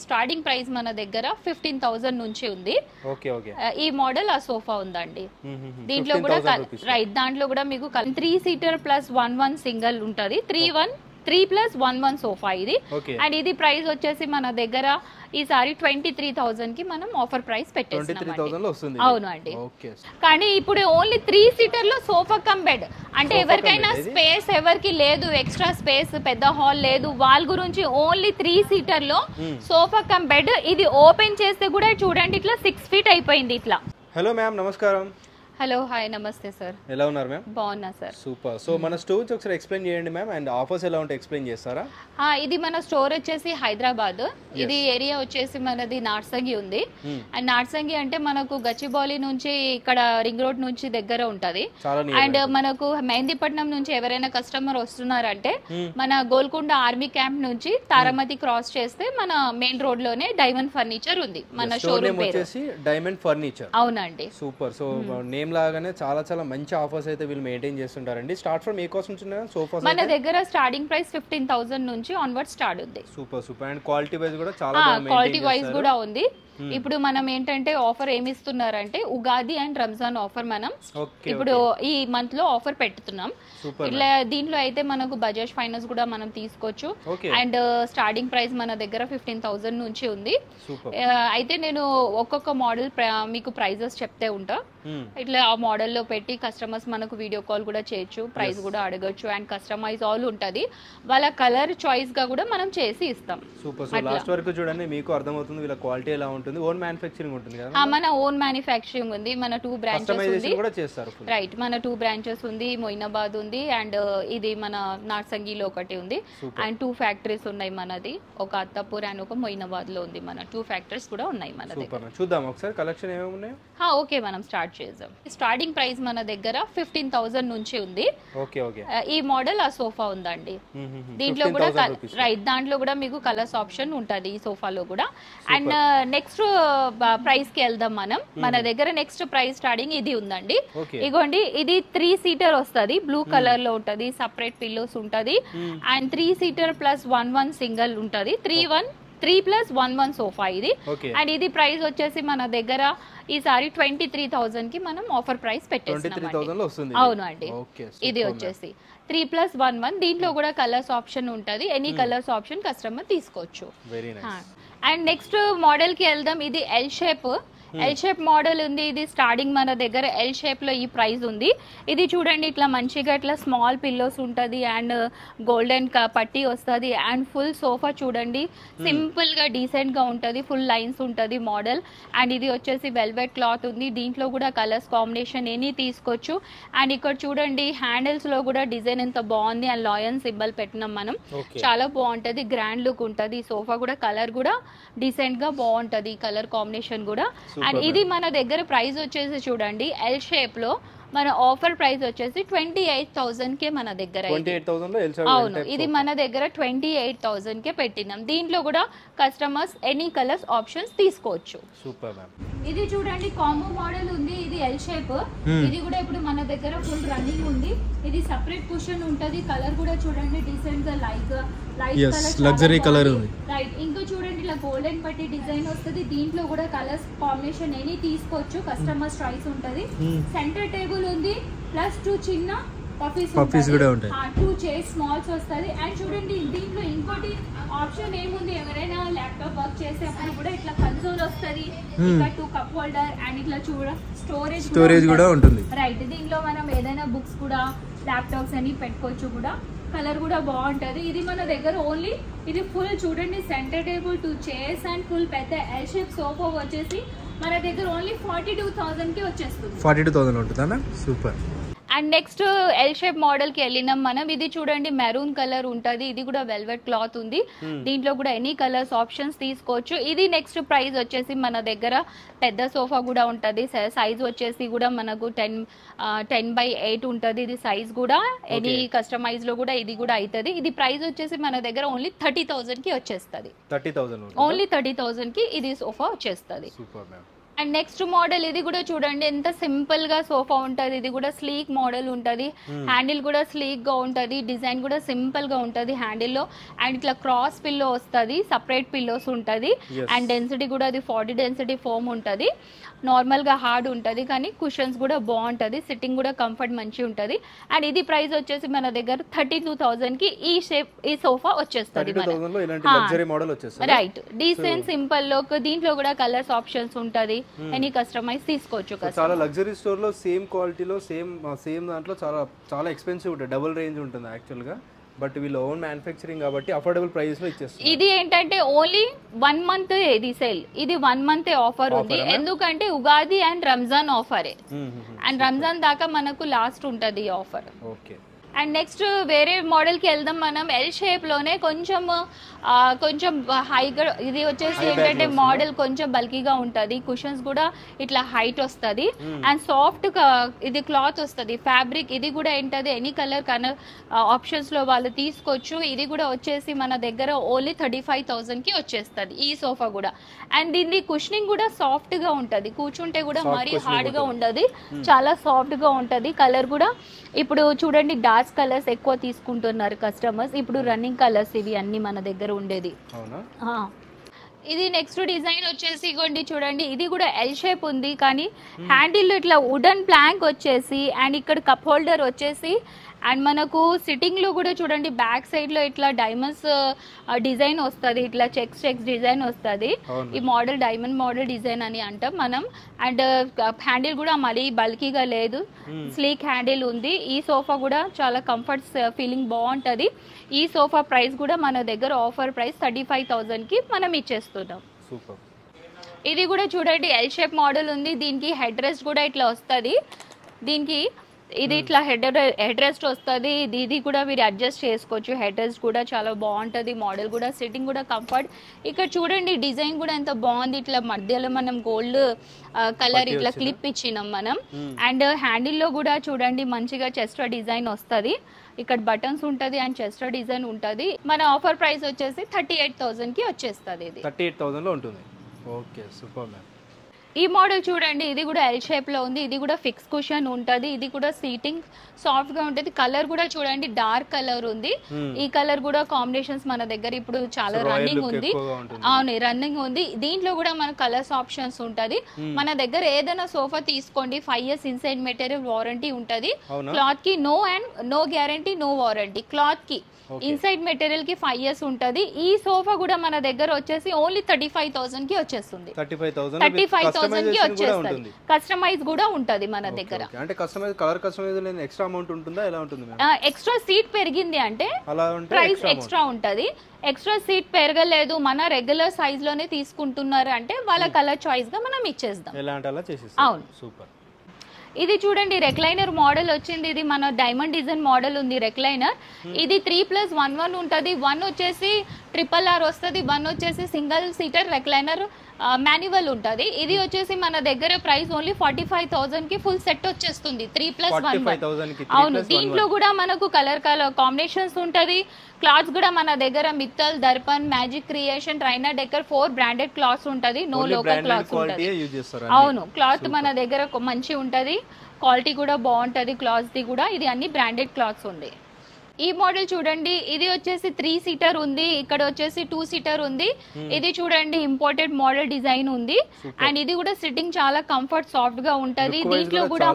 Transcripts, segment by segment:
Starting price మన దగ్గర 15,000 నుంచి ఉంది. Okay okay. ఈ మోడల్ ఆ సోఫా ఉందండి. దీంట్లో కూడా రైట్, దాంట్లో కూడా మీకు 3 సీటర్ ప్లస్ 1 సింగిల్ ఉంటది. 3+1 సోఫా ఇది. అండ్ ఇది ప్రైస్ వచ్చేసి మన దగ్గర ఈసారి 23,000 కి మనం ఆఫర్ ప్రైస్ పెట్టేస్తున్నాం. అవును అండి. కానీ ఇప్పుడు ఓన్లీ 3 సీటర్ లో సోఫా కమ్ బెడ్ అంటే ఎవరికైనా స్పేస్ ఎవరికి లేదు, ఎక్స్ట్రా స్పేస్ పెద్ద హాల్ లేదు, వాళ్ళ గురించి ఓన్లీ 3 సీటర్ లో సోఫా కమ్ బెడ్. ఇది ఓపెన్ చేస్తే కూడా చూడండి ఇట్లా 6 ఫీట్ అయిపోయింది ఇట్లా. హలో మ్యామ్, నమస్కారం. హలో, హాయ్, నమస్తే సార్. ఎలా ఉన్నారు మ్యామ్? బాగున్నా సార్. సూపర్. సో మన స్టోర్ ఒకసారి ఎక్స్ప్లెయిన్ చేయండి మ్యామ్, అండ్ ఆఫర్స్ ఎలా ఉంటాయి ఎక్స్ప్లెయిన్ చేస్తారా? ఇది మన స్టోర్ వచ్చేసి హైదరాబాద్. ఇది ఏరియా వచ్చేసి మనది నార్సంగి ఉంది. అండ్ నార్సంగి అంటే మనకు గచ్చిబౌలి నుంచి ఇక్కడ రింగ్ రోడ్ నుంచి దగ్గర ఉంటది. అండ్ మనకు మెహందీపట్నం నుంచి ఎవరైనా కస్టమర్ వస్తున్నారంటే మన గోల్కొండ ఆర్మీ క్యాంప్ నుంచి తారామతి క్రాస్ చేస్తే మన మెయిన్ రోడ్ లోనే డైమండ్ ఫర్నిచర్ ఉంది. మన షోరూమ్ పేరు డైమండ్ ఫర్నిచర్. అవునండి. సూపర్. సో నేమ్ లాగానే చాలా చాలా మంచి ఆఫర్స్ అయితే వీళ్ళు మెయింటైన్ చేస్తుంటారండి. స్టార్ట్ ఫ్రమ్ ఏ కాస్ట్ నుంచి సోఫాస్ మన దగ్గర స్టార్టింగ్ ప్రైస్ 15,000 నుంచి ఆన్వర్డ్ స్టార్ట్ ఉంది. Super super. And quality wise కూడా చాలా క్వాలిటీ వైజ్ కూడా ఉంది. ఇప్పుడు మనం ఏంటంటే ఆఫర్ ఏమి ఇస్తున్నారంటే ఉగాది అండ్ రంజాన్ ఆఫర్ మనం ఇప్పుడు ఈ మంత్ లో ఆఫర్ పెడుతున్నాం. ఇట్లా దీంట్లో అయితే మనకు బజాజ్ ఫైనాన్స్ కూడా మనం తీసుకోవచ్చు. అండ్ స్టార్టింగ్ ప్రైస్ మన దగ్గర 15,000 నుంచి ఉంది. అయితే నేను ఒక్కొక్క మోడల్ మీకు ప్రైజెస్ చెప్తే ఉంటా. ఇట్లా ఆ మోడల్ లో పెట్టి కస్టమర్స్ మనకు వీడియో కాల్ కూడా చేయొచ్చు, ప్రైస్ కూడా అడగచ్చు. అండ్ కస్టమైజ్ ఆల్ ఉంటది, వాళ్ళ కలర్ చాయిస్ గా కూడా మనం చేసి ఇస్తాం. సూపర్. సో లాస్ట్ వరకు చూడండి, మీకు అర్థమవుతుంది వీళ్ళ క్వాలిటీ ఎలా ఉంటుంది. ఓన్ మ్యానుఫ్యాక్చరింగ్ ఉంటుంది కదా? మన ఓన్ మ్యానుఫ్యాక్చరింగ్ ఉంది. మన 2 బ్రాంచెస్ ఉంది. రైట్, మన 2 బ్రాంచెస్ ఉంది. మొయినాబాద్ ఉంది అండ్ ఇది మన నార్సంగిలో ఒకటి ఉంది. అండ్ 2 ఫ్యాక్టరీస్ ఉన్నాయి మనది. ఒక అత్తాపూర్ అండ్ ఒక మొయినాబాద్ లో ఉంది. మన 2 ఫ్యాక్టరీస్ కూడా ఉన్నాయి మన దగ్గర. చూద్దాం ఒకసారి కలెక్షన్ ఏమేమి ఉన్నాయో. ఓకే, మనం స్టార్ట్ చేద్దాం. స్టార్టింగ్ ప్రైస్ మన దగ్గర 15,000 నుంచి ఉంది. ఈ మోడల్ ఆ సోఫా ఉందండి. దీంట్లో కూడా రైట్, దాంట్లో కూడా మీకు కలర్స్ ఆప్షన్ ఉంటది ఈ సోఫాలో కూడా. అండ్ నెక్స్ట్ ప్రైస్ కి వెళ్దాం మనం. మన దగ్గర నెక్స్ట్ ప్రైస్ స్టార్టింగ్ ఇది ఉందండి. ఇగోండి, ఇది 3 సీటర్ వస్తుంది. బ్లూ కలర్ లో ఉంటది, సపరేట్ పిల్లోస్ ఉంటది. అండ్ 3 సీటర్ ప్లస్ 1 సింగిల్ ఉంటది. 3+1 సోఫా ఇది. అండ్ ఇది ప్రైస్ వచ్చేసి మన దగ్గర ఈసారి 23,000 కి మనం ఆఫర్ ప్రైస్ పెట్టేస్తున్నాం. అవును అండి. ఇది వచ్చేసి 3+1. దీంట్లో కూడా కలర్స్ ఆప్షన్ ఉంటది. ఎనీ కలర్స్ ఆప్షన్ కస్టమర్ తీసుకోవచ్చు. అండ్ నెక్స్ట్ మోడల్ కి వెళ్దాం. ఇది ఎల్ షేప్ మోడల్ ఉంది. ఇది స్టార్టింగ్ మన దగ్గర ఎల్ షేప్ లో ఈ ప్రైస్ ఉంది. ఇది చూడండి ఇట్లా మంచిగా ఇట్లా స్మాల్ పిల్లోస్ ఉంటది అండ్ గోల్డెన్ పట్టీ వస్తుంది. అండ్ ఫుల్ సోఫా చూడండి సింపుల్ గా డీసెంట్ గా ఉంటది. ఫుల్ లైన్స్ ఉంటది మోడల్. అండ్ ఇది వచ్చేసి వెల్వెట్ క్లాత్ ఉంది. దీంట్లో కూడా కలర్స్ కాంబినేషన్ ఎనీ తీసుకోవచ్చు. అండ్ ఇక్కడ చూడండి హ్యాండిల్స్ లో కూడా డిజైన్ ఎంత బాగుంది. అండ్ లాయన్ సింబల్ పెట్టినాం మనం. చాలా బాగుంటది, గ్రాండ్ లుక్ ఉంటది. సోఫా కూడా కలర్ కూడా డీసెంట్ గా బాగుంటది, కలర్ కాంబినేషన్ కూడా. అండ్ ఇది మన దగ్గర ప్రైస్ వచ్చేసి చూడండి ఎల్ షేప్ లో మన ఆఫర్ ప్రైస్ వచ్చేసి 28,000 కే మన దగ్గర. అవును, ఇది మన దగ్గర 28,000 కే పెట్టినాం. దీంట్లో కూడా కస్టమర్స్ ఎనీ కలర్స్ ఆప్షన్స్ తీసుకోవచ్చు. ఇది చూడండి కాంబో మోడల్ ఉంది. ఇది ఎల్ షేప్. ఇది కూడా ఇప్పుడు మన దగ్గర ఫుల్ రన్నింగ్ ఉంది. ఇది సెపరేట్ కుషన్ ఉంటది. కలర్ కూడా చూడండి డీసెంట్ గా లైట్ లగ్జరీ కలర్ ఉంది. రైట్, ఇంకా చూడండి ఇలా గోల్డెన్ పట్టి డిజైన్ వస్తుంది. దీంట్లో కూడా కలర్స్ కాంబినేషన్ ఎనీ తీసుకోవచ్చు, కస్టమర్స్ చాయిస్ ఉంటది. సెంటర్ టేబుల్ ఉంది, ప్లస్ 2 చిన్న పఫీస్ కూడా ఉంటాయి. 2 చైర్స్ స్మాల్స్ వస్తుంది. అండ్ చూడండి దీంట్లో ఇంకోటి ఆప్షన్ ఏముంది, ఎవరైనా ల్యాప్టాప్ వర్క్ చేసేప్పుడు కూడా ఇట్లా కన్సోల్ వస్తుంది. ఇంకా 2 కప్ హోల్డర్ అండ్ ఇట్లా స్టోరేజ్ కూడా ఉంటుంది. రైట్, దీంట్లో మనం ఏదైనా బుక్స్ కూడా ల్యాప్టాప్స్ అని పెట్టుకోవచ్చు కూడా. కలర్ కూడా బాగుంటది. ఇది మన దగ్గర ఓన్లీ ఇది ఫుల్ చూడండి centre table 2 chairs and full పెద్ద ఎల్ షేప్ సోఫా వచ్చేసి మన దగ్గర ఓన్లీ 42,000 కి వచ్చేస్తుంది. 42,000 ఉంటుందా? Super. And next L shape model కి వెళ్ళినాం మనం. ఇది చూడండి మెరూన్ కలర్ ఉంటది. ఇది కూడా వెల్వెట్ క్లాత్ ఉంది. దీంట్లో కూడా ఎనీ కలర్స్ ఆప్షన్స్ తీసుకోవచ్చు. ఇది నెక్స్ట్ ప్రైస్ వచ్చేసి మన దగ్గర పెద్ద సోఫా కూడా ఉంటది. సైజ్ వచ్చేసి కూడా మనకు 10x8 ఉంటది. ఇది సైజ్ కూడా ఎనీ కస్టమైజ్ లో కూడా ఇది కూడా అవుతుంది. ఇది ప్రైస్ వచ్చేసి మన దగ్గర ఓన్లీ 30,000 కి వచ్చేస్తుంది. ఓన్లీ 30,000 కి ఇది సోఫా వచ్చేస్తుంది. అండ్ నెక్స్ట్ మోడల్ ఇది కూడా చూడండి ఎంత సింపుల్ గా సోఫా ఉంటది. ఇది కూడా స్లీక్ మోడల్ ఉంటది. హ్యాండిల్ కూడా స్లీక్ గా ఉంటది. డిజైన్ కూడా సింపుల్ గా ఉంటది హ్యాండిల్ లో. అండ్ ఇట్లా క్రాస్ పిల్లో వస్తది, సపరేట్ పిల్లోస్ ఉంటది. అండ్ డెన్సిటీ కూడా అది 40 డెన్సిటీ ఫోమ్ ఉంటది. నార్మల్ గా హార్డ్ ఉంటది కానీ కుషన్స్ కూడా బాగుంటది. సిట్టింగ్ కూడా కంఫర్ట్ మంచి ఉంటది. అండ్ ఇది ప్రైస్ వచ్చేసి మన దగ్గర 32,000 కి ఈ సోఫా వచ్చేస్తుంది. Right, decent simple look. దీంట్లో కూడా కలర్స్ ఆప్షన్స్ ఉంటది. ఎనీ కస్టమైజ్ తీసుకోవచ్చు. చాలా లగ్జరీ స్టోర్ లో సేమ్ క్వాలిటీలో సేమ్ దాంట్లో చాలా ఎక్స్పెన్సివ్ ఉంటుంది, డబుల్ రేంజ్ ఉంటుంది యాక్చువల్ గా. బట్ వీళ్ళు ఓన్ మ్యానుఫ్యాక్చరింగ్ కాబట్టి అఫోర్డబుల్ ప్రైస్ లో ఇచ్చేస్తారు. ఇది ఏంటంటే ఓన్లీ 1 మంత్ ఇది సేల్. ఇది 1 మంత్ ఆఫర్ ఉంది. ఎందుకంటే ఉగాది అండ్ రంజాన్ ఆఫరే. అండ్ రంజాన్ దాకా మనకు లాస్ట్ ఉంటది ఈ ఆఫర్. ఓకే. అండ్ నెక్స్ట్ వేరే మోడల్ కి వెళ్దాం మనం. ఎల్ షేప్ లోనే కొంచెం హైగా, ఇది వచ్చేసి ఏంటంటే మోడల్ కొంచెం బల్కీగా ఉంటది. కుషన్స్ కూడా ఇట్లా హైట్ వస్తది. అండ్ సాఫ్ట్ ఇది క్లాత్ వస్తది, ఫ్యాబ్రిక్. ఇది కూడా ఏంటది ఎనీ కలర్ ఆప్షన్స్ లో వాళ్ళు తీసుకోవచ్చు. ఇది కూడా వచ్చేసి మన దగ్గర ఓన్లీ 35,000 కి వచ్చేస్తుంది ఈ సోఫా కూడా. అండ్ దీని కుషనింగ్ కూడా సాఫ్ట్ గా ఉంటది. కూర్చుంటే కూడా మరీ హార్డ్ గా ఉండదు, చాలా సాఫ్ట్ గా ఉంటది. కలర్ కూడా ఇప్పుడు చూడండి డార్క్ కలర్స్ ఎక్కువ తీసుకుంటున్నారు కస్టమర్స్. ఇప్పుడు రన్నింగ్ కలర్స్ ఇవి అన్ని మన దగ్గర ఉండేది. ఇది నెక్స్ట్ డిజైన్ వచ్చేసి ఇగోండి చూడండి. ఇది కూడా ఎల్ షేప్ ఉంది కానీ హ్యాండిల్ ఇట్లా వుడెన్ ప్లాంక్ వచ్చేసి అండ్ ఇక్కడ కప్ హోల్డర్ వచ్చేసి అండ్ మనకు సిట్టింగ్ లో కూడా చూడండి బ్యాక్ సైడ్ లో ఇట్లా డైమండ్స్ డిజైన్ వస్తుంది. ఇట్లా చెక్స్ డిజైన్ వస్తుంది. ఈ మోడల్ డైమండ్ మోడల్ డిజైన్ అని అంటాం మనం. అండ్ హ్యాండిల్ కూడా మరీ బల్కీగా లేదు, స్లీక్ హ్యాండిల్ ఉంది. ఈ సోఫా కూడా చాలా కంఫర్ట్ ఫీలింగ్ బాగుంటది. ఈ సోఫా ప్రైస్ కూడా మన దగ్గర ఆఫర్ ప్రైస్ 35,000 కి మనం ఇచ్చేస్తున్నాం. ఇది కూడా చూడండి ఎల్ షేప్ మోడల్ ఉంది. దీనికి హెడ్ రెస్ట్ కూడా ఇట్లా వస్తుంది. దీనికి ఇది ఇట్లా హెడ్ రెస్ట్ వస్తుంది. ఇది కూడా మీరు అడ్జస్ట్ చేసుకోవచ్చు. హెడ్ రెస్ట్ కూడా చాలా బాగుంటుంది. మోడల్ కూడా సిట్టింగ్ కూడా కంఫర్ట్. ఇక్కడ చూడండి డిజైన్ కూడా ఎంత బాగుంది. ఇట్లా మధ్యలో మనం గోల్డ్ కలర్ ఇట్లా క్లిప్ ఇచ్చినాం మనం. అండ్ హ్యాండిల్ లో కూడా చూడండి మంచిగా చెస్ట్ డిజైన్ వస్తుంది. ఇక్కడ బటన్స్ ఉంటది అండ్ చెస్ట్ డిజైన్ ఉంటది. మన ఆఫర్ ప్రైస్ వచ్చేసి 38,000 కి వచ్చేస్తుంది. ఇది 38,000 లో ఉంటుంది. Okay, super ma'am. ఈ మోడల్ చూడండి, ఇది కూడా ఎల్ షేప్ లో ఉంది. ఇది కూడా ఫిక్స్ కుషన్ ఉంటది. ఇది కూడా సీటింగ్ సాఫ్ట్ గా ఉంటది. కలర్ కూడా చూడండి డార్క్ కలర్ ఉంది. ఈ కలర్ కూడా కాంబినేషన్స్ మన దగ్గర ఇప్పుడు చాలా రన్నింగ్ ఉంది. అవును, రన్నింగ్ ఉంది. దీంట్లో కూడా మన కలర్స్ ఆప్షన్స్ ఉంటది. మన దగ్గర ఏదైనా సోఫా తీసుకోండి 5 years ఇన్సైడ్ మెటీరియల్ వారంటీ ఉంటది. క్లాత్ కి no guarantee, no warranty. Cloth కి ఇన్సైడ్ మెటీరియల్ కి 5 years ఉంటది. ఈ సోఫా కూడా మన దగ్గర వచ్చేసి ఓన్లీ 35,000 కి వచ్చేస్తుంది. 35,000 కి వచ్చేస్తుంది. కస్టమైజ్ కూడా ఉంటది మన దగ్గర. అంటే కస్టమైజ్ కలర్ కస్టమైజ్ లేని ఎక్స్ట్రా అమౌంట్ ఉంటుందా, ఎలా ఉంటుంది? ఎక్స్ట్రా సీట్ పెరిగింది అంటే ప్రైస్ ఎక్స్ట్రా ఉంటది. ఎక్స్ట్రా సీట్ పెరగలేదు, మన రెగ్యులర్ సైజ్ లోనే తీసుకుంటున్నారు అంటే వాళ్ళ కలర్ చాయిస్ గా మనం ఇచ్చేద్దాం. అవును, సూపర్. ఇది చూడండి రెక్లైనర్ మోడల్ వచ్చింది. ఇది మన డైమండ్ డిజైన్ మోడల్ ఉంది రెక్లైనర్. ఇది 3+1 ఉంటది. 1 వచ్చేసి RRR వస్తుంది, 1 వచ్చేసి సింగిల్ సీటర్ రెక్లైనర్ మాన్యువల్ ఉంటది. ఇది వచ్చేసి మన దగ్గర ప్రైస్ ఓన్లీ 45,000 కి ఫుల్ సెట్ వచ్చేస్తుంది. 3+1. అవును, దీంట్లో కూడా మనకు కలర్ కాంబినేషన్స్ ఉంటది. క్లాత్స్ కూడా మన దగ్గర Mittal, Darpan, magic creation, Raina decor 4 branded clothes ఉంటది. నో లోకల్ క్లాత్స్ ఉంటది. అవును, క్లాత్ మన దగ్గర మంచి ఉంటది. క్వాలిటీ కూడా బాగుంటది క్లాత్స్ ది కూడా. ఇది అన్ని బ్రాండెడ్ క్లాత్స్ ఉంది. ఈ మోడల్ చూడండి, ఇది వచ్చేసి 3 సీటర్ ఉంది. ఇక్కడ వచ్చేసి 2 సీటర్ ఉంది. ఇది చూడండి ఇంపోర్టెడ్ మోడల్ డిజైన్ ఉంది. అండ్ ఇది కూడా సిట్టింగ్ చాలా కంఫర్ట్ సాఫ్ట్ గా ఉంటది. దీంట్లో కూడా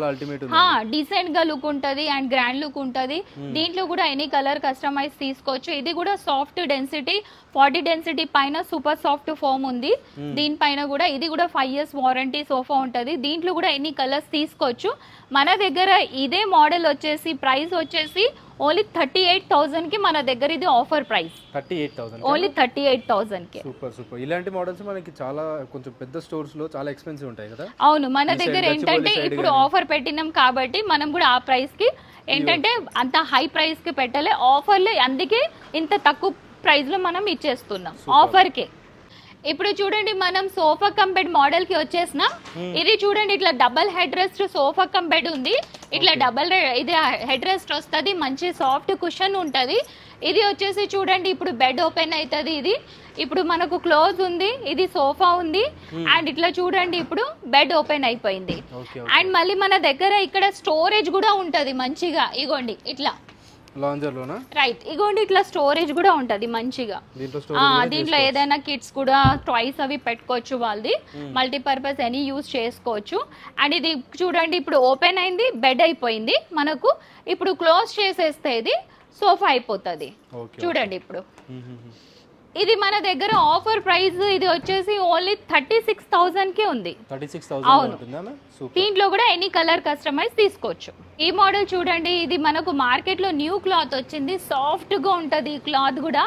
డీసెంట్ గా లుక్ ఉంటది అండ్ గ్రాండ్ లుక్ ఉంటది. దీంట్లో కూడా ఎనీ కలర్ కస్టమైజ్ తీసుకోవచ్చు. ఇది కూడా సాఫ్ట్ డెన్సిటీ 40 డెన్సిటీ పైన సూపర్ సాఫ్ట్ ఫోమ్ ఉంది. దీనిపైన కూడా ఇది కూడా 5 years వారంటీ సోఫా ఉంటది. దీంట్లో కూడా ఎనీ కలర్స్ తీసుకోవచ్చు. మన దగ్గర ఇదే మోడల్ వచ్చేసి ప్రైస్ వచ్చేసి ఓన్లీ 38,000 కి మన దగ్గర ఇది ఆఫర్ ప్రైస్. 38,000 ఓన్లీ 38,000 కి. Super super. ఇలాంటి మోడల్స్ మనకి చాలా కొంచెం పెద్ద స్టోర్స్ లో చాలా ఎక్స్పెన్సివ్ ఉంటాయి కదా. అవును, మన దగ్గర ఏంటంటే ఇప్పుడు ఆఫర్ పెట్టినాం కాబట్టి మనం కూడా ఆ ప్రైస్ కి ఏంటంటే అంత హై ప్రైస్ కి పెట్టలే, ఆఫర్లే, అందుకే ఇంత తక్కువ ప్రైస్ లో మనం ఇచ్చేస్తున్నాం ఆఫర్ కి. ఇప్పుడు చూడండి మనం సోఫా కమ్ బెడ్ మోడల్ కి వచ్చేసిన. ఇది చూడండి ఇట్లా double head rest sofa cum bed ఉంది. ఇట్లా ఇది హెడ్ రెస్ట్ వస్తుంది, మంచి సాఫ్ట్ కుషన్ ఉంటది. ఇది వచ్చేసి చూడండి ఇప్పుడు బెడ్ ఓపెన్ అవుతుంది. ఇప్పుడు మనకు క్లోజ్ ఉంది, ఇది సోఫా ఉంది, అండ్ ఇట్లా చూడండి ఇప్పుడు బెడ్ ఓపెన్ అయిపోయింది. అండ్ మళ్ళీ మన దగ్గర ఇక్కడ స్టోరేజ్ కూడా ఉంటది మంచిగా. ఇగోండి ఇట్లా లాంజర్ లోనా, రైట్, ఇగోండి ఇట్లా స్టోరేజ్ కూడా ఉంటది మంచిగా. దీంట్లో ఏదైనా కిడ్స్ కూడా టాయ్స్ అవి పెట్టుకోవచ్చు, వాళ్ళది మల్టీపర్పస్ ఎనీ యూజ్ చేసుకోవచ్చు. అండ్ ఇది చూడండి ఇప్పుడు ఓపెన్ అయింది, బెడ్ అయిపోయింది మనకు. ఇప్పుడు క్లోజ్ చేసేస్తే ఇది సోఫా అయిపోతుంది. చూడండి ఇప్పుడు ఇది మన దగ్గర ఆఫర్ ప్రైస్ ఇది వచ్చేసి ఓన్లీ 36,000 కే ఉంది. 36,000 అవును, దీంట్లో కూడా ఎనీ కలర్ కస్టమైజ్ తీసుకోవచ్చు. ఈ మోడల్ చూడండి, ఇది మనకు మార్కెట్ లో న్యూ క్లాత్ వచ్చింది, సాఫ్ట్ గా ఉంటది ఈ క్లాత్ కూడా.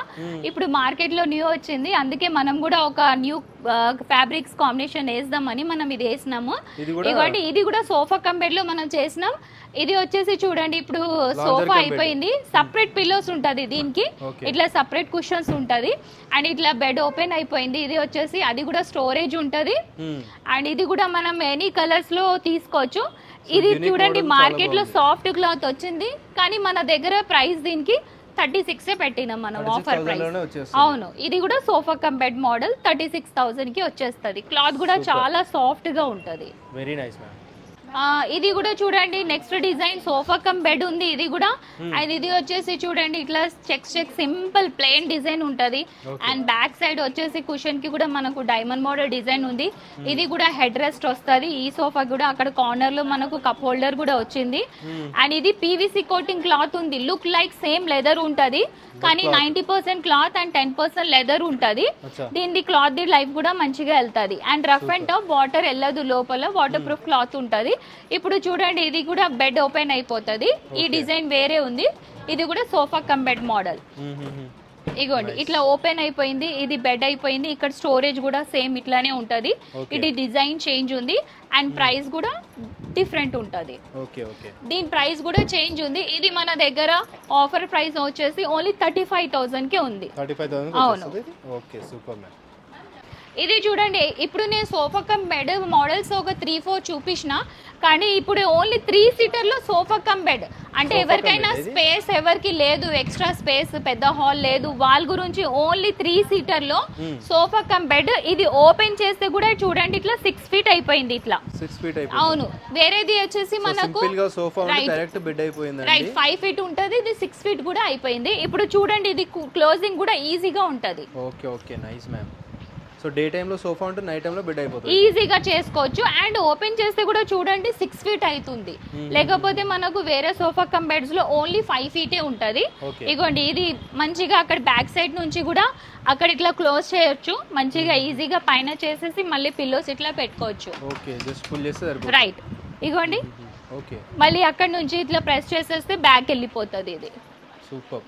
ఇప్పుడు మార్కెట్ లో న్యూ వచ్చింది, అందుకే మనం కూడా ఒక న్యూ ఫ్యాబ్రిక్స్ కాంబినేషన్ వేద్దామని మనం ఇది వేసినాము. ఇవ్వండి, ఇది కూడా సోఫా కమ్ బెడ్ లో మనం చేసినాం. ఇది వచ్చేసి చూడండి ఇప్పుడు సోఫా అయిపోయింది, సపరేట్ పిల్లోస్ ఉంటది దీనికి, ఇట్లా సపరేట్ కుషన్స్ ఉంటది. అండ్ ఇట్లా బెడ్ ఓపెన్ అయిపోయింది. ఇది వచ్చేసి అది కూడా స్టోరేజ్ ఉంటది. అండ్ ఇది కూడా మనం ఎనీ కలర్స్ లో తీసుకోవచ్చు. ఇది చూడండి మార్కెట్ లో సాఫ్ట్ క్లాత్ వచ్చింది, కానీ మన దగ్గర ప్రైస్ దీనికి 36 పెట్టినాం మనం ఆఫర్ ప్రైస్. అవును, ఇది కూడా సోఫా కమ్ బెడ్ మోడల్ 36,000 కి వచ్చేస్తుంది. క్లాత్ కూడా చాలా సాఫ్ట్ గా ఉంటది. Very nice ma'am. ఇది కూడా చూడండి next design sofa cum bed ఉంది ఇది కూడా. అండ్ ఇది వచ్చేసి చూడండి ఇట్లా చెక్స్ సింపుల్ ప్లెయిన్ డిజైన్ ఉంటది. అండ్ బ్యాక్ సైడ్ వచ్చేసి కుషన్ కి కూడా మనకు డైమండ్ మోడల్ డిజైన్ ఉంది. ఇది కూడా హెడ్ రెస్ట్ వస్తుంది. ఈ సోఫా కూడా అక్కడ కార్నర్ లో మనకు కప్ హోల్డర్ కూడా వచ్చింది. అండ్ ఇది పీవీసీ కోటింగ్ క్లాత్ ఉంది, లుక్ లైక్ సేమ్ లెదర్ ఉంటది, కానీ 90% క్లాత్ అండ్ 10% లెదర్ ఉంటది. దీని క్లాత్ ది లైఫ్ కూడా మంచిగా వెళ్తది. And rough and tough water వెళ్ళదు, లోపల వాటర్ ప్రూఫ్ క్లాత్ ఉంటది. ఇప్పుడు చూడండి ఇది కూడా బెడ్ ఓపెన్ అయిపోతుంది. ఈ డిజైన్ వేరే ఉంది, ఇది కూడా సోఫా కమ్ బెడ్ మోడల్. ఇగోండి ఇట్లా ఓపెన్ అయిపోయింది, ఇది బెడ్ అయిపోయింది. ఇక్కడ స్టోరేజ్ కూడా సేమ్ ఇట్లానే ఉంటది. ఇది డిజైన్ చేంజ్ ఉంది అండ్ ప్రైస్ కూడా డిఫరెంట్ ఉంటది. దీని ప్రైస్ కూడా చేంజ్ ఉంది. ఇది మన దగ్గర ఆఫర్ ప్రైస్ వచ్చేసి ఓన్లీ 35,000 కే ఉంది. అవును, ఇది చూడండి ఇప్పుడు నేను సోఫా కమ్ బెడ్ మోడల్స్ ఒక 3-4 చూపించిన, కానీ ఇప్పుడు ఓన్లీ 3 సీటర్ లో సోఫా కమ్ బెడ్. అంటే ఎవరికైనా స్పేస్ ఎవరికి లేదు, ఎక్స్ట్రా స్పేస్ పెద్ద హాల్ లేదు, వాళ్ళ గురించి ఓన్లీ 3 సీటర్ లో సోఫా కమ్ బెడ్. ఇది ఓపెన్ చేస్తే కూడా చూడండి ఇట్లా 6 ఫీట్ అయిపోయింది ఇట్లా. అవును, వేరేది వచ్చేసి మనకు రైట్ 5 ఫీట్ ఉంటది, ఇది 6 ఫీట్ కూడా అయిపోయింది. ఇప్పుడు చూడండి ఇది క్లోజింగ్ కూడా ఈజీగా ఉంటది. సో డే టైమ్ లో సోఫా ఉంటే నైట్ టైమ్ లో బెడ్ అయిపోతుంది, ఈజీగా చేసుకోవచ్చు. అండ్ ఓపెన్ చేస్తే కూడా చూడండి 6 ఫీట్ అవుతుంది. లేకపోతే మనకు వేరే సోఫా కమ్ బెడ్స్ లో ఓన్లీ 5 ఫీటే ఉంటది. ఇగోండి ఇది మంచిగా అక్కడ బ్యాక్ సైడ్ నుంచి కూడా అక్కడ ఇట్లా క్లోజ్ చేయొచ్చు, మంచిగా ఈజీగా పైన చేసేసి మళ్ళీ పిల్లోస్ ఇట్లా పెట్టుకోవచ్చు. రైట్, ఇగోండి మళ్ళీ అక్కడ నుంచి ఇట్లా ప్రెస్ చేసేస్తే బ్యాక్ వెళ్ళిపోతుంది. ఇది సూపర్,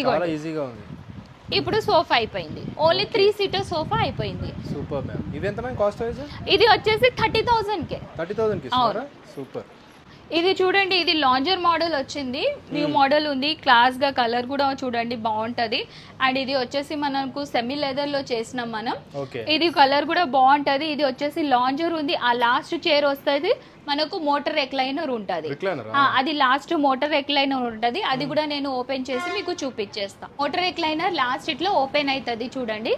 ఇగోండి ఈజీగా ఉంది. ఇప్పుడు సోఫా అయిపోయింది, ఓన్లీ 3 సీటర్ సోఫా అయిపోయింది. Super ma'am. ఇది ఎంత మ్యామ్ కాస్ట్ వైస్? ఇది వచ్చేసి 30,000 కే. 30,000 కి ఇస్తారా? సూపర్. ఇది చూడండి ఇది లాంజర్ మోడల్ వచ్చింది, న్యూ మోడల్ ఉంది, క్లాస్ గా కలర్ కూడా చూడండి బాగుంటది. అండ్ ఇది వచ్చేసి మనకు సెమీ లెదర్ లో చేసినాం మనం. ఇది కలర్ కూడా బాగుంటది. ఇది వచ్చేసి లాంజర్ ఉంది, ఆ లాస్ట్ చైర్ వస్తుంది మనకు మోటార్ రెక్లైనర్ ఉంటది, అది లాస్ట్ మోటార్ రెక్లైనర్ ఉంటది. అది కూడా నేను ఓపెన్ చేసి మీకు చూపించేస్తా. మోటార్ రెక్లైనర్ లాస్ట్ ఇట్లా ఓపెన్ అవుతుంది చూడండి.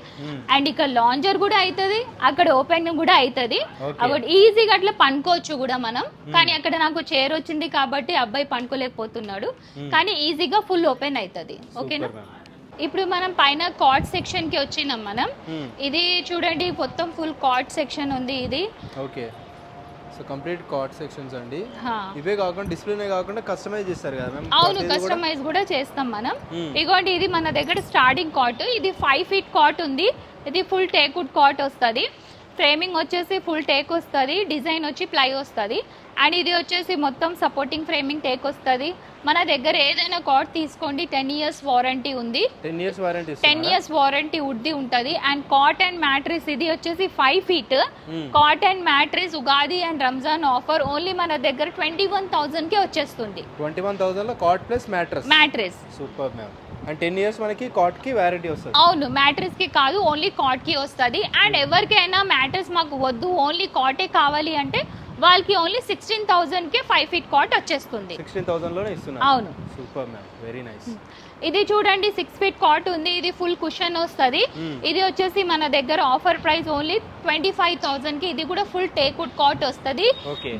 అండ్ ఇక్కడ లాంజర్ కూడా అవుతుంది, అక్కడ ఓపెన్ కూడా అవుతుంది. అక్కడ ఈజీగా అట్లా పనుకోవచ్చు కూడా మనం. కానీ అక్కడ నాకు చైర్ వచ్చింది కాబట్టి అబ్బాయి పనుకోలేకపోతున్నాడు, కానీ ఈజీగా ఫుల్ ఓపెన్ అవుతుంది. ఓకేనా? ఇప్పుడు మనం పైన కాట్ సెక్షన్ కి వచ్చినాం మనం. ఇది చూడండి మొత్తం ఫుల్ కాట్ సెక్షన్ ఉంది. ఇది okay, so complete cot sections అండి. ఇవే కాకుండా డిస్ప్లేనే కాకుండా కస్టమైజ్ చేస్తారు కదా మ్యామ్? అవును, కస్టమైజ్ కూడా చేస్తాం మనం. ఇగోండి ఇది మన దగ్గర స్టార్టింగ్ కాట్, ఇది 5 ఫీట్ కాట్ ఉంది. ఇది ఫుల్ టేక్వుడ్ కాట్ వస్తుంది. ఫ్రేమింగ్ వచ్చేసి ఫుల్ టేక్ వస్తుంది, డిజైన్ వచ్చి ప్లై వస్తుంది. అండ్ ఇది వచ్చేసి మొత్తం సపోర్టింగ్ ఫ్రేమింగ్ టేక్ వస్తుంది. మన దగ్గర ఏదైనా కాట్ తీసుకోండి 10 ఇయర్స్ వారంటీ ఉంది. 10 ఇయర్స్ వారంటీ ఉడ్ది ఉంటది. అండ్ కాట్ అండ్ మ్యాట్రిస్ ఇది వచ్చేసి 5 feet cot and mattress Ugadi and Ramzan offer only మన దగ్గర 21,000 కి వచ్చేస్తుంది. 21,000 లో cot plus mattress. Super ma'am. And 10 years మనకి కాట్ కి వారంటీ వస్తుంది. అవును, మ్యాట్రిస్ కి కాదు, ఓన్లీ కాట్ కి వస్తుంది. అండ్ ఎవరికైనా మ్యాట్రిస్ మాకు వద్దు ఓన్లీ కాటే కావాలి అంటే వాళ్ళకి ఓన్లీ 16,000 కి 5 ఫీట్ కాట్ వచ్చేస్తుంది. 16,000 లోనే ఇస్తున్నారు. అవును, సూపర్ మ్యామ్, వెరీ నైస్. ఇది చూడండి 6 ఫీట్ కాట్ ఉంది, ఇది ఫుల్ కుషన్ వస్తుంది. ఇది వచ్చేసి మన దగ్గర ఆఫర్ ప్రైస్ ఓన్లీ 25,000 కి. ఇది కూడా ఫుల్ టేక్వుడ్ కాట్ వస్తుంది,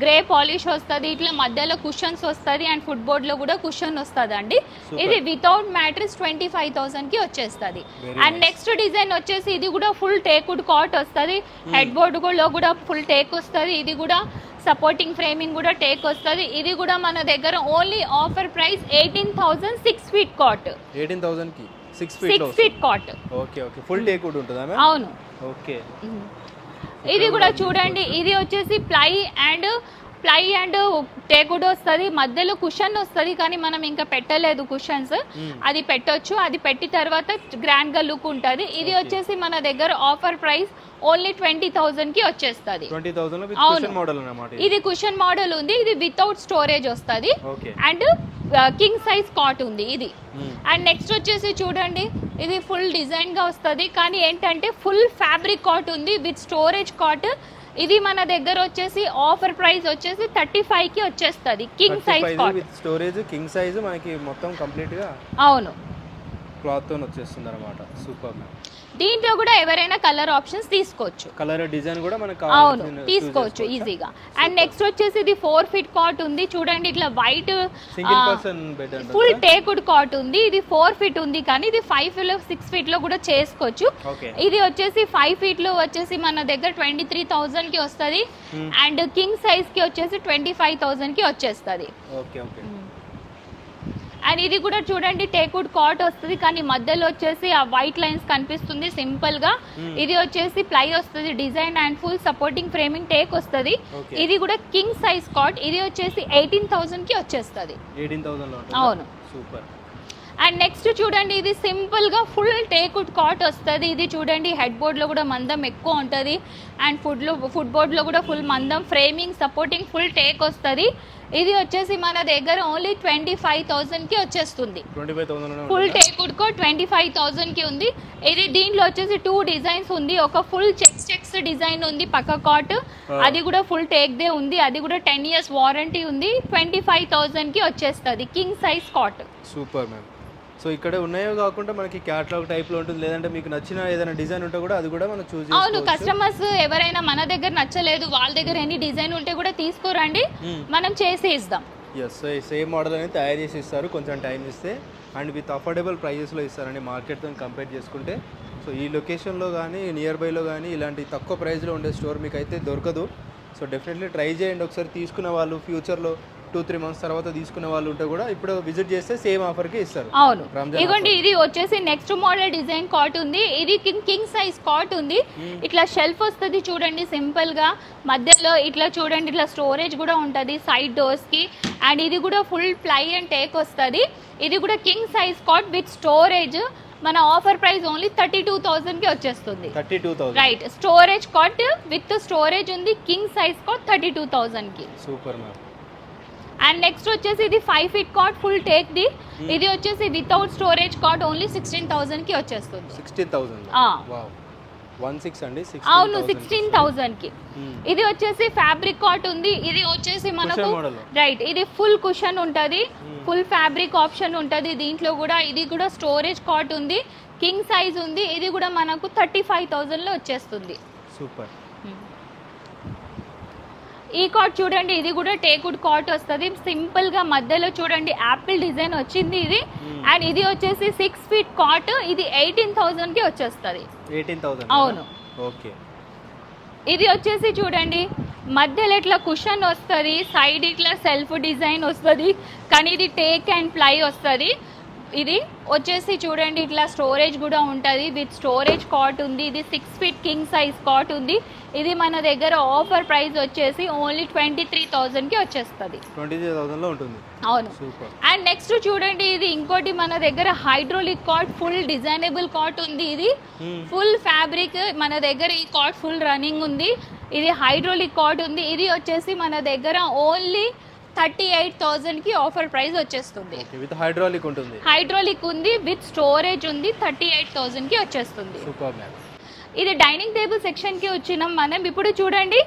గ్రే పాలిష్ వస్తుంది, ఇట్లా మధ్యలో కుషన్స్ వస్తుంది అండ్ ఫుట్ బోర్డ్ లో కూడా కుషన్ వస్తుంది అండి. ఇది వితౌట్ మ్యాట్రెస్ 25,000 కి వచ్చేస్తుంది. అండ్ నెక్స్ట్ డిజైన్ వచ్చేసి ఇది కూడా ఫుల్ టేక్వుడ్ కాట్ వస్తుంది, హెడ్ బోర్డ్ లో కూడా ఫుల్ టేక్ వస్తుంది. ఇది కూడా సపోర్టింగ్ ఫ్రేమింగ్ కూడా టేక్ వస్తుంది. ఇది కూడా మన దగ్గర only offer price 18,000 6 feet cot. 18,000 కి 6 feet cot. Okay okay, full teakwood ఉంటుందా? అవును. ఓకే, ఇది కూడా చూడండి, ఇది వచ్చేసి ప్లై అండ్ టేక్వుడ్ వస్తుంది, మధ్యలో కుషన్ వస్తుంది కానీ మనం ఇంకా పెట్టలేదు కుషన్స్. అది పెట్టొచ్చు, అది పెట్టి తర్వాత గ్రాండ్ గా లుక్ ఉంటుంది. ఇది వచ్చేసి మన దగ్గర ఆఫర్ ప్రైస్ ఓన్లీ 20,000 కి వచ్చేస్తుంది. ఇది కుషన్ మోడల్ ఉంది, ఇది వితౌట్ స్టోరేజ్ వస్తుంది అండ్ కింగ్ సైజ్ కాట్ ఉంది ఇది. అండ్ నెక్స్ట్ వచ్చేసి చూడండి, ఇది ఫుల్ డిజైన్ గా వస్తుంది కానీ ఏంటంటే ఫుల్ ఫ్యాబ్రిక్ కాట్ ఉంది విత్ స్టోరేజ్ కాట్. ఇది మన దగ్గర వచ్చేసి ఆఫర్ ప్రైస్ వచ్చేసి 35 కి వచ్చేస్తుంది. King size cot with storage, king size మనకి మొత్తం కంప్లీట్ గా అవును క్లాత్ తో వచ్చేస్తుంది అన్నమాట. సూపర్. దీంట్లో కూడా ఎవరైనా కలర్ ఆప్షన్స్ తీసుకోవచ్చు, కలర్ డిజైన్ కూడా మనకు అవును తీసుకోవచ్చు ఈజీగా. అండ్ నెక్స్ట్ వచ్చేసి ఇది 4 ఫీట్ కాట్ ఉంది చూడండి, ఇట్లా వైట్ సింగిల్ పర్సన్ బెడ్ అండి, ఫుల్ టేక్వుడ్ కాట్ ఉంది. ఇది 4 ఫీట్ ఉంది కానీ ఇది 5 లో 6 ఫీట్ లో కూడా చేసుకోవచ్చు. ఇది వచ్చేసి 5 ఫీట్ లో వచ్చేసి మన దగ్గర 23,000 కి వస్తుంది అండ్ కింగ్ సైజ్ కి వచ్చేసి 25,000 కి వచ్చేస్తుంది. Okay okay. అండ్ ఇది కూడా చూడండి టేక్వుడ్ కాట్ వస్తుంది కానీ మధ్యలో వచ్చేసి ఆ వైట్ లైన్స్ కనిపిస్తుంది సింపుల్ గా. ఇది వచ్చేసి ప్లై వస్తుంది design and full supporting framing take వస్తుంది. ఇది కూడా కింగ్ సైజ్ కాట్, ఇది వచ్చేసి 18,000 కి వచ్చేస్తుంది. 18,000 లో. అవును, సూపర్. అండ్ నెక్స్ట్ చూడండి, ఇది సింపుల్ గా ఫుల్ టేక్వుడ్ కాట్ వస్తుంది. ఇది చూడండి హెడ్ బోర్డ్ లో కూడా మందం ఎక్కువ ఉంటుంది అండ్ ఫుట్ బోర్డ్ లో కూడా ఫుల్ మందం, ఫ్రేమింగ్ సపోర్టింగ్ ఫుల్ టేక్ వస్తుంది. ఇది వచ్చేసి మన దగ్గర ఓన్లీ 25,000 కి వచ్చేస్తుంది. ఫుల్ టేక్వుడ్ కాట్ 25,000 కి ఉంది. ఇది దీంట్లో వచ్చేసి 2 డిజైన్స్ ఉంది, ఒక ఫుల్ చెక్స్ డిజైన్ ఉంది పక్క కాట్, అది కూడా ఫుల్ టేక్ దే ఉంది, అది కూడా 10 years వారంటీ ఉంది. 25,000 కి వచ్చేస్తుంది king size cot. Super ma'am. So ఇక్కడ ఉన్నాయో కాకుండా మనకి క్యాటలాగ్ టైప్ లో ఉంటుంది, లేదంటే మీకు నచ్చిన ఏదైనా డిజైన్ ఉంటే కూడా అది కూడా మనం చూస్ చేసుకోవచ్చు. అవును, కస్టమర్స్ ఎవరైనా మన దగ్గర నచ్చలేదు వాళ్ళ దగ్గర ఎన్ని డిజైన్ ఉంటే కూడా తీసుకోరండి, మనం చేసి ఇస్తాం. ఎస్, సో సేమ్ మోడల్ అనేది తయారు చేసి ఇస్తారు కొంచెం టైం ఇస్తే, అండ్ విత్ అఫోర్డబుల్ ప్రైజెస్లో ఇస్తారండి మార్కెట్తో కంపేర్ చేసుకుంటే. సో ఈ లొకేషన్లో కానీ నియర్ బైలో కానీ ఇలాంటి తక్కువ ప్రైస్లో ఉండే స్టోర్ మీకు అయితే దొరకదు. సో డెఫినెట్లీ ట్రై చేయండి ఒకసారి. తీసుకున్న వాళ్ళు ఫ్యూచర్లో 2-3 months తర్వాత తీసుకునే వాళ్ళు ఉంటే కూడా ఇప్పుడు విజిట్ చేస్తే సేమ్ ఆఫర్ కి ఇస్తారు. అవును, ఇదిగోండి ఇది వచ్చేసి నెక్స్ట్ మోడల్ డిజైన్ కాట్ ఉంది. ఇది కింగ్ సైజ్ కాట్ ఉంది, ఇట్లా షెల్ఫ్ వస్తుంది చూడండి సింపుల్ గా, మధ్యలో ఇట్లా చూడండి ఇట్లా స్టోరేజ్ కూడా ఉంటుంది సైడ్ డోర్స్ కి. అండ్ ఇది కూడా ఫుల్ ప్లై అండ్ టేక్ వస్తుంది. ఇది కూడా king size cot with storage. మన ఆఫర్ ప్రైస్ ఓన్లీ 32,000 కి వచ్చేస్తుంది. 32,000 right, storage cot with storage ఉంది, కింగ్ సైజ్ కాట్ 32,000 కి. Super ma'am. అండ్ నెక్స్ట్ వచ్చేసి ఇది 5 ఫీట్ కాట్ ఫుల్ టేక్ ది. ఇది వచ్చేసి వితౌట్ స్టోరేజ్ కాట్ ఓన్లీ 16,000 కి వచ్చేస్తుంది. 16,000. వావ్, 16 అండి. అవును, 16,000 కి. ఇది వచ్చేసి ఫ్యాబ్రిక్ కాట్ ఉంది. ఇది వచ్చేసి మనకు రైట్, ఇది ఫుల్ కుషన్ ఉంటది, ఫుల్ ఫ్యాబ్రిక్ ఆప్షన్ ఉంటది దీంట్లో కూడా. ఇది కూడా స్టోరేజ్ కాట్ ఉంది, కింగ్ సైజ్ ఉంది. ఇది కూడా మనకు 35,000 లో వచ్చేస్తుంది. సూపర్. ఈ కాట్ చూడండి, ఇది కూడా టేక్వుడ్ కాట్ వస్తుంది సింపుల్ గా, మధ్యలో చూడండి యాపిల్ డిజైన్ వచ్చింది ఇది. అండ్ ఇది వచ్చేసి 6 ఫీట్ కాట్, ఇది 18,000 కి వచ్చేస్తుంది. 18,000. అవును. ఓకే. ఇది వచ్చేసి చూడండి మధ్యలో ఇట్లా కుషన్ వస్తుంది, సైడ్ ఇట్లా సెల్ఫ్ డిజైన్ వస్తుంది కానీ ఇది టేక్ అండ్ ప్లై వస్తుంది. ఇది వచ్చేసి చూడండి ఇట్లా స్టోరేజ్ కూడా ఉంటుంది విత్ స్టోరేజ్ కాట్ ఉంది. ఇది 6 ఫీట్ కింగ్ సైజ్ కాట్ ఉంది. ఇది మన దగ్గర ఆఫర్ ప్రైస్ వచ్చేసి ఓన్లీ 23,000 కి వచ్చేస్తుంది. 23,000 లో ఉంటుంది. అవును. అండ్ నెక్స్ట్ చూడండి, ఇది ఇంకోటి మన దగ్గర hydraulic cot full designable cot ఉంది. ఇది ఫుల్ ఫ్యాబ్రిక్ మన దగ్గర, ఈ కాట్ ఫుల్ రన్నింగ్ ఉంది. ఇది హైడ్రోలిక్ కాట్ ఉంది. ఇది వచ్చేసి మన దగ్గర ఓన్లీ 38,000 కి ఆఫర్ ప్రైస్ వచ్చేస్తుంది. విత్ హైడ్రాలిక్ ఉంటుంది. హైడ్రాలిక్ ఉంది విత్ స్టోరేజ్ ఉంది, 38,000 కి వచ్చేస్తుంది. Super ma'am. ఇది డైనింగ్ టేబుల్ సెక్షన్ కి వచ్చినాం మనం. ఇప్పుడు చూడండి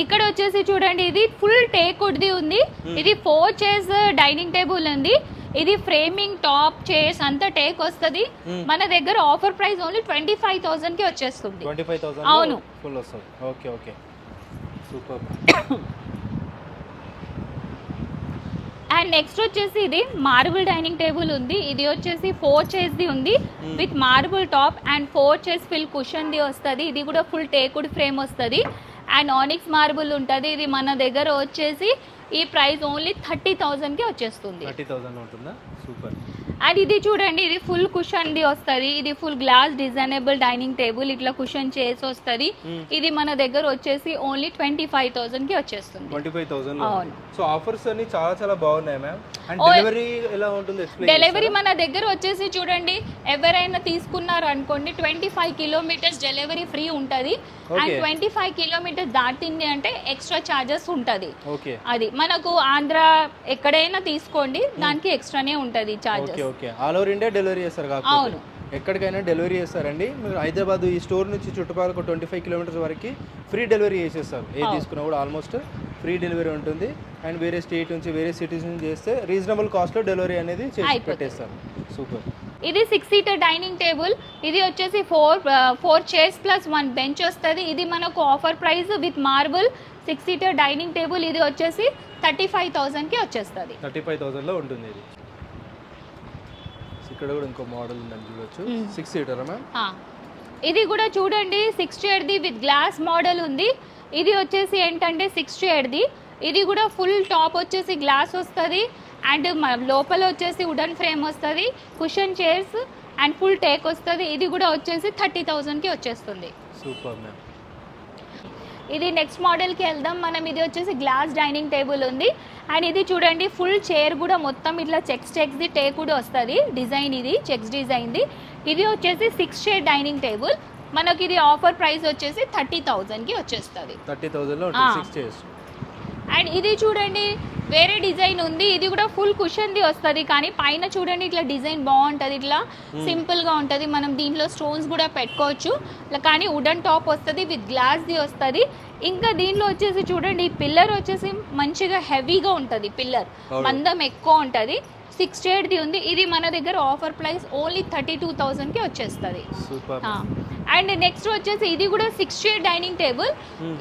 ఇక్కడ వచ్చేసి చూడండి ఇది ఫుల్ టేక్వుడ్ ది ఉంది. ఇది 4 చైర్స్ డైనింగ్ టేబుల్ ఉంది. ఇది ఫ్రేమింగ్ టాప్ చైర్స్ అంతా టేక్ వస్తుంది. మన దగ్గర ఆఫర్ ప్రైస్ ఓన్లీ 25,000 కి వచ్చేస్తుంది. 25,000 అవును ఫుల్ వస్తుంది. Okay okay super. And next వచ్చేసి ఇది మార్బుల్ డైనింగ్ టేబుల్ ఉంది. ఇది వచ్చేసి 4 చైర్స్ ది ఉంది with marble top and 4 chairs full cushion the వస్తుంది. ఇది కూడా ఫుల్ టేకుడ్ ఫ్రేమ్ వస్తుంది అండ్ ఆనిక్స్ మార్బుల్ ఉంటుంది. ఇది మన దగ్గర వచ్చేసి ఈ ప్రైస్ ఓన్లీ 30,000 కి వచ్చేస్తుంది. 30,000 ఉంటుందా? సూపర్. అండ్ ఇది చూడండి, ఇది ఫుల్ కుషన్ ది వస్తుంది. ఇది full glass designable dining table, ఇట్లా కుషన్ చేసి వస్తుంది. ఇది మన దగ్గర వచ్చేసి ఓన్లీ 25,000 కి వచ్చేస్తుంది. 25,000. అవును. సో ఆఫర్స్ అన్ని చాలా చాలా బాగున్నాయి మ్యామ్. అండ్ డెలివరీ ఎలా ఉంటుంది? డెలివరీ మన దగ్గర వచ్చేసి చూడండి, ఎవరైనా తీసుకున్నారు అనుకోండి 25 కిలోమీటర్స్ డెలివరీ ఫ్రీ ఉంటుంది. అండ్ 25 కిలోమీటర్స్ దాటింది అంటే ఎక్స్ట్రా చార్జెస్ ఉంటుంది. అది మనకు ఆంధ్ర ఎక్కడైనా తీసుకోండి, దానికి ఎక్స్ట్రానే ఉంటుంది charges. Okay, all over India delivery చేస్తారు కాకపోతే. అవును, ఎక్కడికైనా డెలివరీ చేస్తారండి. మీరు హైదరాబాద్ ఈ స్టోర్ నుంచి చుట్టుపక్కల 25 కిలోమీటర్స్ వరకు ఫ్రీ డెలివరీ చేసేస్తారు. ఏది తీసుకున్నా కూడా ఆల్మోస్ట్ ఫ్రీ డెలివరీ ఉంటుంది. అండ్ వేరే స్టేట్ నుంచి వేరే సిటీస్ నుంచి చేస్తే రీజనబుల్ కాస్ట్లో డెలివరీ అనేది చేసి పెట్టేస్తారు. సూపర్. ఇది 6 సీటర్ డైనింగ్ టేబుల్. ఇది వచ్చేసి 4 చైర్స్ ప్లస్ 1 బెంచ్ వస్తుంది. ఇది మనకు offer price with marble 6 seater dining table. ఇది వచ్చేసి 35,000 కి వచ్చేస్తుంది. 35,000లో ఉంటుంది ఇది. ఇక్కడ కూడా ఇంకో మోడల్ ఉందని చూడొచ్చు. 6 సీటర్ మ్యామ్. ఇది కూడా చూడండి 6 chair the with glass model ఉంది. ఇది వచ్చేసి ఏంటంటే 6 చైర్ ది. ఇది కూడా ఫుల్ టాప్ వచ్చేసి గ్లాస్ వస్తుంది అండ్ లోపల వచ్చేసి వుడెన్ ఫ్రేమ్ వస్తుంది, cushion chairs and full take వస్తుంది. ఇది కూడా వచ్చేసి 30,000 కి వచ్చేస్తుంది. Super ma'am. ఇది నెక్స్ట్ మోడల్కి వెళ్దాం మనం. ఇది వచ్చేసి గ్లాస్ డైనింగ్ టేబుల్ ఉంది. అండ్ ఇది చూడండి ఫుల్ చైర్ కూడా మొత్తం ఇట్లా చెక్స్ ది టేక్ కూడా వస్తుంది డిజైన్. ఇది చెక్స్ డిజైన్ ది. ఇది వచ్చేసి 6 చైర్ డైనింగ్ టేబుల్. మనకి ఇది ఆఫర్ ప్రైస్ వచ్చేసి 30,000 కి వచ్చేస్తుంది. 30,000లో 6 చైర్స్. అండ్ ఇది చూడండి వేరే డిజైన్ ఉంది. ఇది కూడా ఫుల్ కుషన్ ది వస్తుంది, కానీ పైన చూడండి ఇట్లా డిజైన్ బాగుంటుంది, ఇట్లా సింపుల్ గా ఉంటుంది. మనం దీంట్లో స్టోన్స్ కూడా పెట్టుకోవచ్చు. కానీ వుడెన్ టాప్ వస్తుంది విత్ గ్లాస్ ది వస్తుంది. ఇంకా దీనిలో వచ్చేసి చూడండి ఈ పిల్లర్ వచ్చేసి మంచిగా హెవీగా ఉంటుంది. పిల్లర్ మందం ఎక్కువ ఉంటుంది. 6 చైర్ ది ఉంది. ఇది మన దగ్గర ఆఫర్ ప్రైస్ ఓన్లీ 32,000 కి వచ్చేస్తుంది. అండ్ నెక్స్ట్ వచ్చేసి ఇది కూడా 6 చైర్ డైనింగ్ టేబుల్.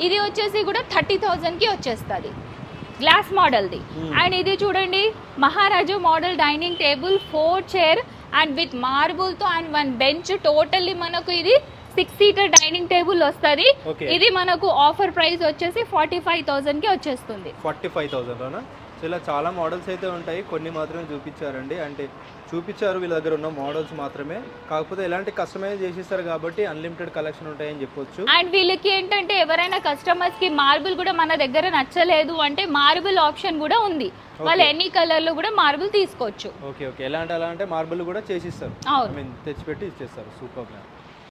ఇది వచ్చేసి కూడా 30,000 కి వచ్చేస్తుంది, గ్లాస్ మోడల్ ది. అండ్ ఇది చూడండి మహారాజు model dining table 4 chair and with marble తో అండ్ 1 బెంచ్. టోటల్లీ మనకు ఇది 6 సీటర్ డైనింగ్ టేబుల్ వస్తుంది. ఇది మనకు ఆఫర్ ప్రైస్ వచ్చేసి 45,000 కి వచ్చేస్తుంది. 45,000లోనా? సో ఇలా చాలా మోడల్స్ అయితే ఉంటాయి, కొన్ని మాత్రమే చూపించారండి. అంటే చూపించారు వీళ్ళ దగ్గర ఉన్న మోడల్స్ మాత్రమే, కాకపోతే ఎలాంటి కస్టమైజ్ చేసిస్తారు కాబట్టి అన్లిమిటెడ్ కలెక్షన్ ఉంటాయని చెప్పొచ్చు. అండ్ వీళ్ళకి ఏంటంటే ఎవరైనా కస్టమర్స్ కి మార్బుల్ కూడా మన దగ్గర నచ్చలేదు అంటే మార్బుల్ ఆప్షన్ కూడా ఉంది. వాళ్ళు ఎనీ కలర్ లో కూడా మార్బుల్ తీసుకోవచ్చు. ఓకే ఓకే, ఎలా అంటే మార్బుల్ కూడా చేసిస్తారు, తెచ్చిపెట్టి ఇచ్చేస్తారు. Super ma'am.